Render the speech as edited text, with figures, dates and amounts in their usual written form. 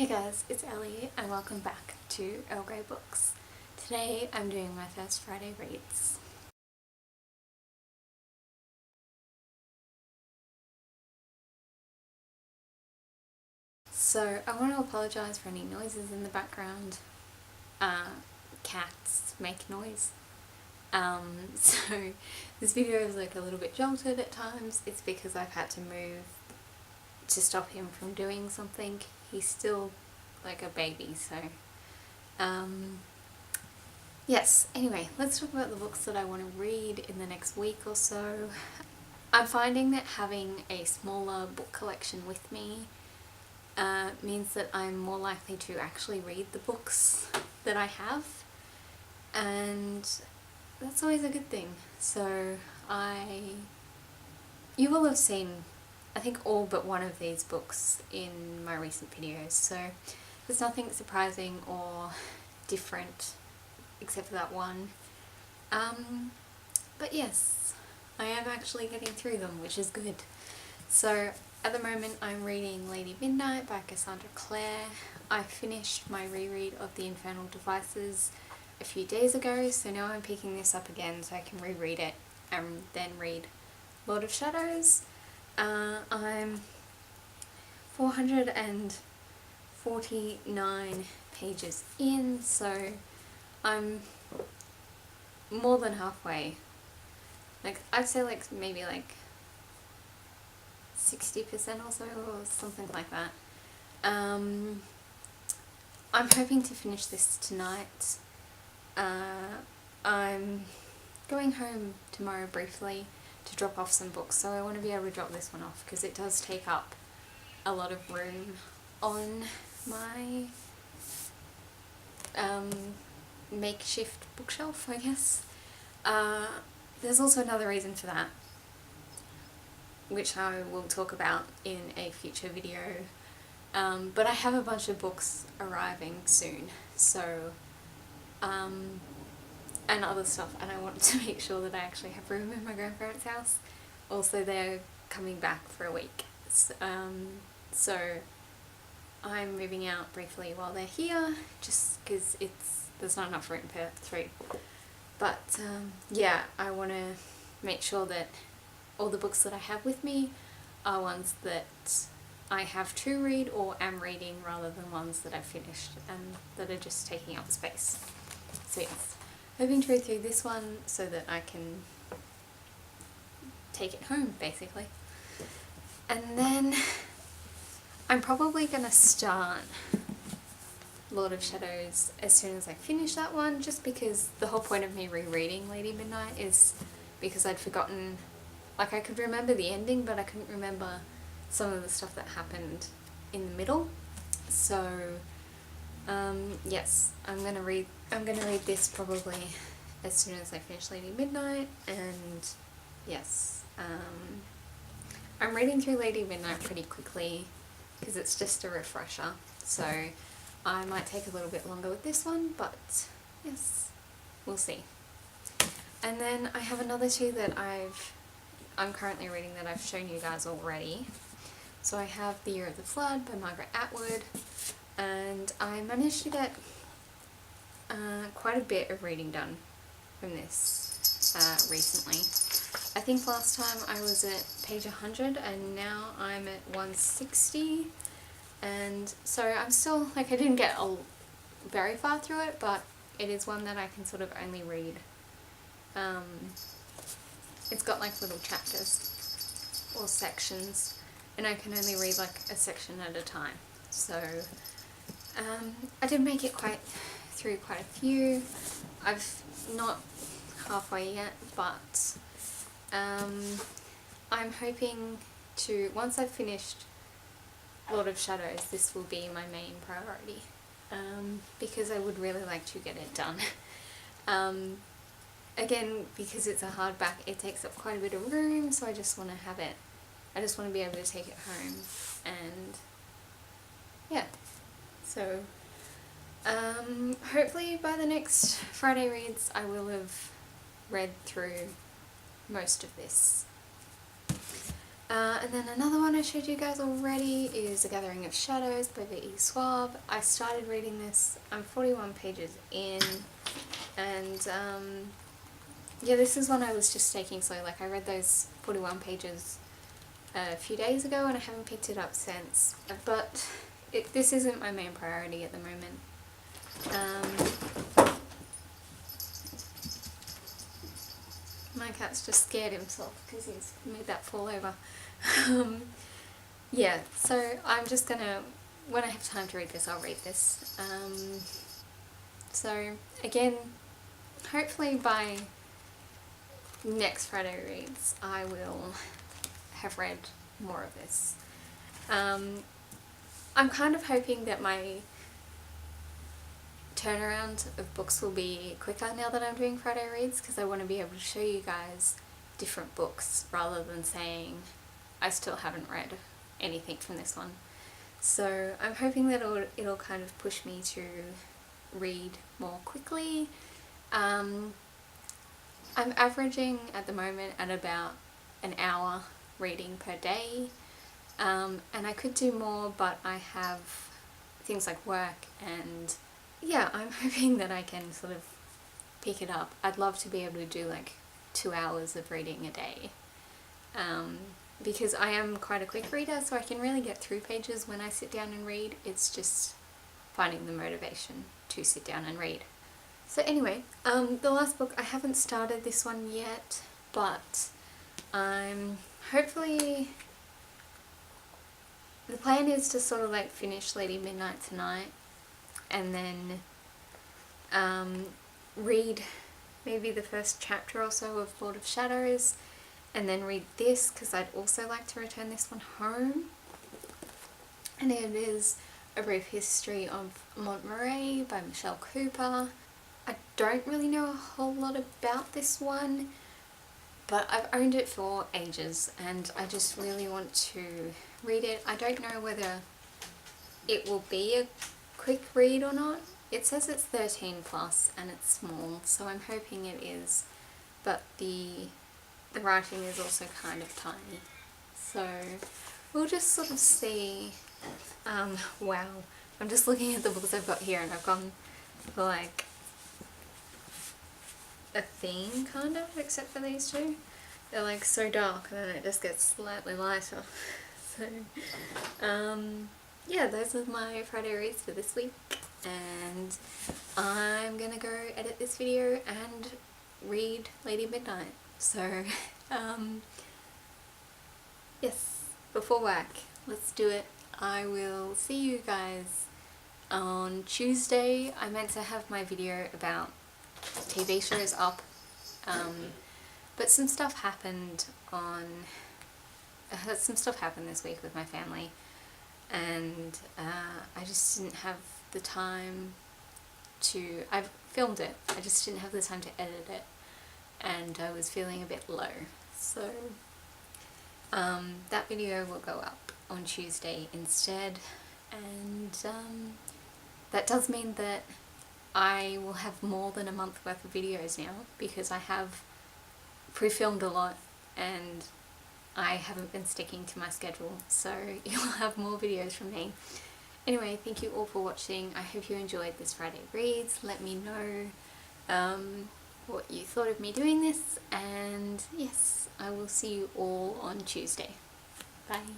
Hey guys, it's Ellie and welcome back to Earl Books. Today I'm doing my first Friday reads. So I want to apologise for any noises in the background. Cats make noise. So this video is like a little bit jolted at times. It's because I've had to move to stop him from doing something. He's still like a baby, so yes, anyway, let's talk about the books that I want to read in the next week or so. I'm finding that having a smaller book collection with me means that I'm more likely to actually read the books that I have, and that's always a good thing. So you will have seen, I think, all but one of these books in my recent videos, so there's nothing surprising or different except for that one. But yes, I am actually getting through them, which is good. So at the moment I'm reading Lady Midnight by Cassandra Clare. I finished my reread of The Infernal Devices a few days ago, so now I'm picking this up again so I can reread it and then read Lord of Shadows. I'm 449 pages in, so I'm more than halfway. Like, I'd say like maybe like 60% or so, or something like that. I'm hoping to finish this tonight. I'm going home tomorrow briefly to drop off some books, so I want to be able to drop this one off because it does take up a lot of room on my makeshift bookshelf, I guess. There's also another reason for that, which I will talk about in a future video, but I have a bunch of books arriving soon, so and other stuff, and I wanted to make sure that I actually have room in my grandparents' house. Also, they're coming back for a week, so I'm moving out briefly while they're here, just because there's not enough room per three. But yeah, I want to make sure that all the books that I have with me are ones that I have to read or am reading, rather than ones that I've finished and that are just taking up space. So yes, hoping to read through this one so that I can take it home, basically. And then I'm probably going to start Lord of Shadows as soon as I finish that one, just because the whole point of me rereading Lady Midnight is because I'd forgotten, like, I could remember the ending but I couldn't remember some of the stuff that happened in the middle. So yes, I'm gonna read this probably as soon as I finish Lady Midnight. And yes, I'm reading through Lady Midnight pretty quickly because it's just a refresher, so I might take a little bit longer with this one, but yes, we'll see. And then I have another two that I'm currently reading that I've shown you guys already. So I have The Year of the Flood by Margaret Atwood, and I managed to get quite a bit of reading done from this recently. I think last time I was at page 100 and now I'm at 160. And so I'm still, like, I didn't get very far through it, but it is one that I can sort of only read. It's got like little chapters or sections, and I can only read like a section at a time. So I did make it through quite a few. I've not halfway yet, but I'm hoping to, once I've finished Lord of Shadows, this will be my main priority, because I would really like to get it done. Again, because it's a hardback, it takes up quite a bit of room, so I just want to have it, I just want to be able to take it home, and yeah, so hopefully by the next Friday reads I will have read through most of this. And then another one I showed you guys already is A Gathering of Shadows by V.E. Schwab. I started reading this, I'm 41 pages in, and yeah, this is one I was just taking slow. Like, I read those 41 pages a few days ago and I haven't picked it up since, but this isn't my main priority at the moment. My cat's just scared himself because he's made that fall over. Yeah, so I'm just gonna, when I have time to read this, I'll read this. So again, hopefully by next Friday reads I will have read more of this. I'm kind of hoping that my turnaround of books will be quicker now that I'm doing Friday reads, because I want to be able to show you guys different books rather than saying I still haven't read anything from this one. So I'm hoping that it'll kind of push me to read more quickly. I'm averaging at the moment at about an hour reading per day, and I could do more, but I have things like work, and yeah, I'm hoping that I can sort of pick it up. I'd love to be able to do like 2 hours of reading a day, because I am quite a quick reader, so I can really get through pages when I sit down and read. It's just finding the motivation to sit down and read. So anyway, the last book, I haven't started this one yet, but I'm hopefully, the plan is to sort of like finish Lady Midnight tonight and then read maybe the first chapter or so of Lord of Shadows, and then read this because I'd also like to return this one home. And it is A Brief History of Montmoray by Michelle Cooper. I don't really know a whole lot about this one, but I've owned it for ages and I just really want to read it. I don't know whether it will be a quick read or not. It says it's 13 plus and it's small, so I'm hoping it is, but the writing is also kind of tiny, so we'll just sort of see. Wow, I'm just looking at the books I've got here and I've gone for like a theme kind of, except for these two. They're like so dark and then it just gets slightly lighter. So yeah, those are my Friday reads for this week, and I'm gonna go edit this video and read Lady Midnight. So yes, before work, let's do it. I will see you guys on Tuesday. I meant to have my video about TV shows up, but some stuff happened this week with my family, and I just didn't have the time to, I've filmed it, I just didn't have the time to edit it, and I was feeling a bit low, so that video will go up on Tuesday instead, and that does mean that I will have more than a month worth of videos now, because I have pre-filmed a lot and I haven't been sticking to my schedule, so you'll have more videos from me. Anyway, thank you all for watching. I hope you enjoyed this Friday reads. Let me know what you thought of me doing this, and yes, I will see you all on Tuesday. Bye.